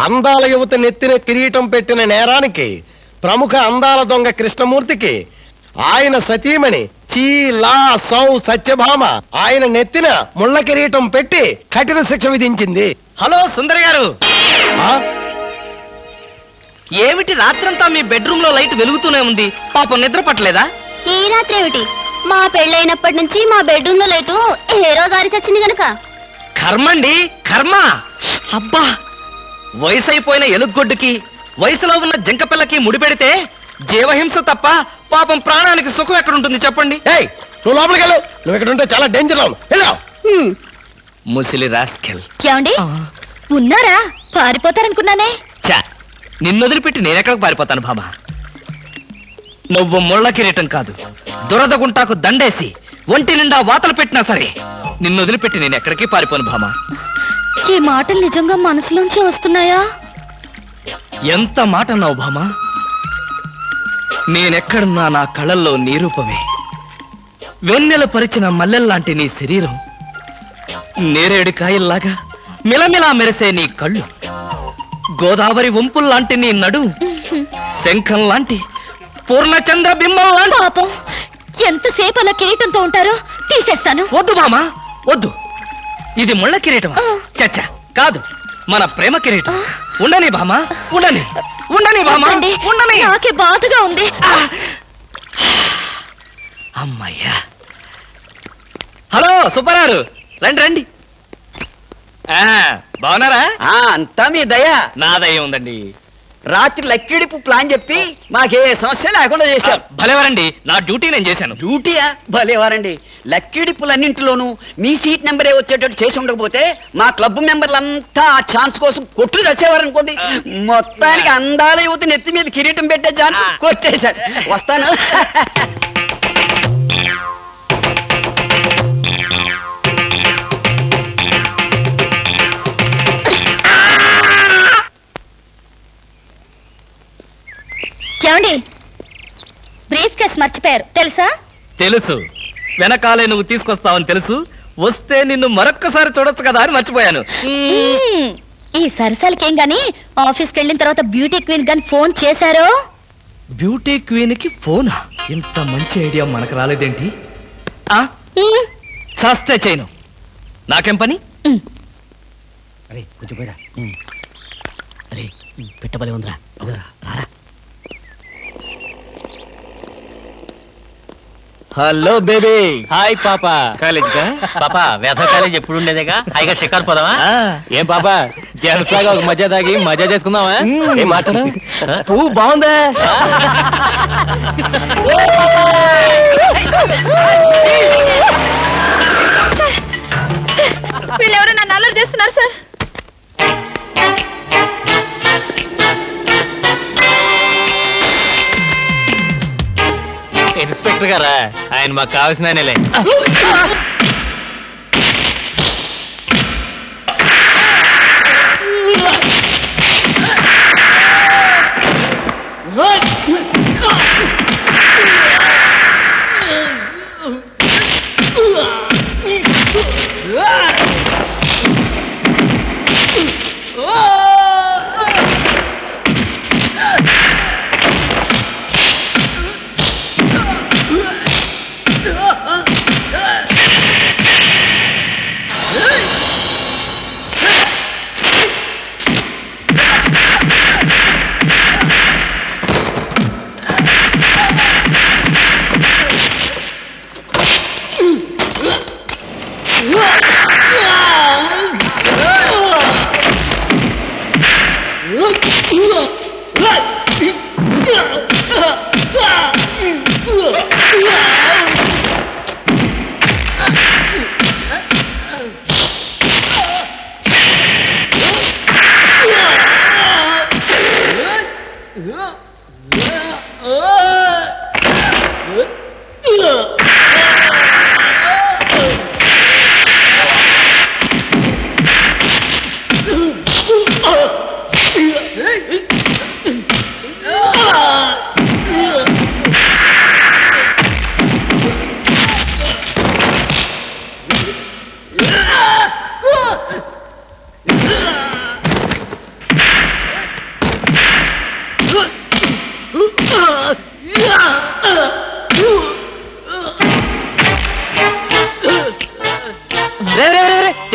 అందాల యువత నెత్తిన కిరీటం పెట్టిన నేరానికి ప్రముఖ అందాల దొంగ కృష్ణమూర్తికి ఆయన సతీమణి చీలా సౌ సత్యభామ ఆయన నెత్తిన ముళ్ళ కిరీటం పెట్టి కఠిన శిక్ష విధించింది. హలో సుందర్ గారు, ఏమిటి రాత్రంతా మీ బెడ్రూమ్ లో లైట్ వెలుగుతూనే ఉంది? పాపం నిద్ర పట్టలేదా? ఈ రాత్రి ఏమిటి, మా పెళ్ళైనప్పటి నుంచి మా బెడ్రూమ్ లో లైటు హీరో గారి చచ్చింది గనక. కర్మండి కర్మ. అబ్బా, వయసు అయిపోయిన ఎలుగొడ్డుకి వయసులో ఉన్న జంకపిల్లకి ముడిపెడితే జీవహింస తప్ప పాపం ప్రాణానికి సుఖం ఎక్కడుంటుంది చెప్పండి? నువ్వు లోపలికి వెళ్ళు, నువ్వు ఇక్కడ ఉంటే చాలా డేంజర్. ముసిలి రాస్కెల్. ఏమండి ఉన్నారా? పారిపోతారనుకున్నానే. చా, నిన్నొదిలిపెట్టి నేనెక్కడికి పారిపోతాను బాబా? నువ్వు ముళ్ళ కిరీటం కాదు, దురద గుంటాకు దండేసి ఒంటి నిండా వాతలు పెట్టినా సరే నిన్ను వదిలిపెట్టి నేను ఎక్కడికి పారిపోను భామా. ఈ మాటలు నిజంగా మనసులోంచి వస్తున్నాయా? ఎంత మాట అన్నావు భామా. నేనెక్కడున్నా నా కళ్ళల్లో నీ రూపమే. వెన్నెల పరిచిన మల్లెల్లాంటి నీ శరీరం, నేరేడు కాయల్లాగా మిలమిలా మెరిసే నీ కళ్ళు, గోదావరి వంపుల్లాంటి నీ నడు, శంఖం లాంటి పూర్ణచంద్ర బింబం లాంటి. పాపం, ఎంతసేపు అలా కిరీటంతో ఉంటారో తీసేస్తాను. వద్దు మామా వద్దు, ఇది ముళ్ళ కిరీటమా? చచ్చా కాదు, మన ప్రేమ కిరీటం. ఉండని భామా, ఉండని ఉండని భామా, ఉండని. నాకే బాధగా ఉంది. అమ్మయ్యా. హలో సుబ్బారావు, రండి రండి. బాగున్నారా? అంతా మీ దయ. నా దయ ఉందండి. రాత్రి లక్కిడిపు ప్లాన్ చెప్పి మాకే సమస్య లేకుండా చేశారు. భలేవారండి, నా డ్యూటీ నేను చేశాను. డ్యూటీయా? భలేవారండి. లక్కిడిపులన్నింటిలోనూ మీ సీట్ నెంబరే వచ్చేటట్టు చేసి ఉండకపోతే మా క్లబ్ మెంబర్లంతా ఆ ఛాన్స్ కోసం కొట్టుకు వచ్చేవారనుకోండి. మొత్తానికి అందాల యువత నెత్తి మీద కిరీటం పెట్టే ఛాన్స్ కొట్టేశారు. వస్తాను. ఏమండి, బ్రీఫ్ కేస్ మర్చిపోయారు తెలుసా? తెలుసు, వెనకాలే నువ్వు తీసుకొస్తావని తెలుసు. వస్తే నిన్ను మరొక్కసారి చూడొచ్చు కదా అని మర్చిపోయాను. ఈ సరసాలకేం గాని ఆఫీస్కి వెళ్ళిన తర్వాత బ్యూటీ క్వీన్ గాని ఫోన్ చేశారో? బ్యూటీ క్వీన్ కి ఫోనా? ఇంత మంచి ఐడియా మనకు రాలేదేంటి? చేస్తే చేయను, నాకేం పని? అరే కొంచెం పోయిరా. అరే పెట్టబలే ఉందిరా. రారా. Hello baby. హాయ్ పాపా. కాలేజ్ పాపా, వేద కాలేజ్ ఎప్పుడు ఉండేదేగా? హాయిగా షికారు పోదామా? ఏం పాపా, జలసాగా ఒక మజా తాగి మజా చేసుకుందామా? ఏం మాట్లాడు? పువ్వు బాగుందా? వీళ్ళెవరో నన్ను అల్లరి చేస్తున్నారు సార్. ఇన్స్పెక్టర్ గారా? ఆయన మాకు కావాల్సిన ఆయనలే.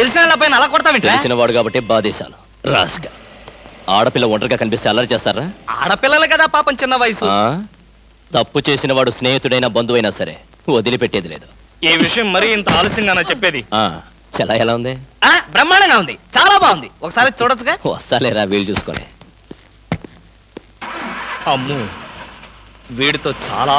తెలిసిన వాళ్ళ పైన అలా కొడతావింటే తెలిసిన వాడు కాబట్టి బాధేశాను రాస్గా. ఆడపిల్ల ఒంటరిగా కనిపిస్తే అల్లరి చేస్తారా? ఆడపిల్లలు కదా పాపం, చిన్న వయసు. ఆ? తప్పు చేసిన వాడు స్నేహితుడైనా బంధువైనా సరే వదిలిపెట్టేది లేదు. ఈ విషయం మరీ ఇంత ఆలస్యంగా చెప్పేది. ఆ చలా ఎలా ఉంది? బ్రహ్మాండంగా ఉంది, చాలా బాగుంది. ఒకసారి చూడొచ్చుగా. వస్తాలేరా వీలు చూసుకొని. అమ్ము, వీడితో చాలా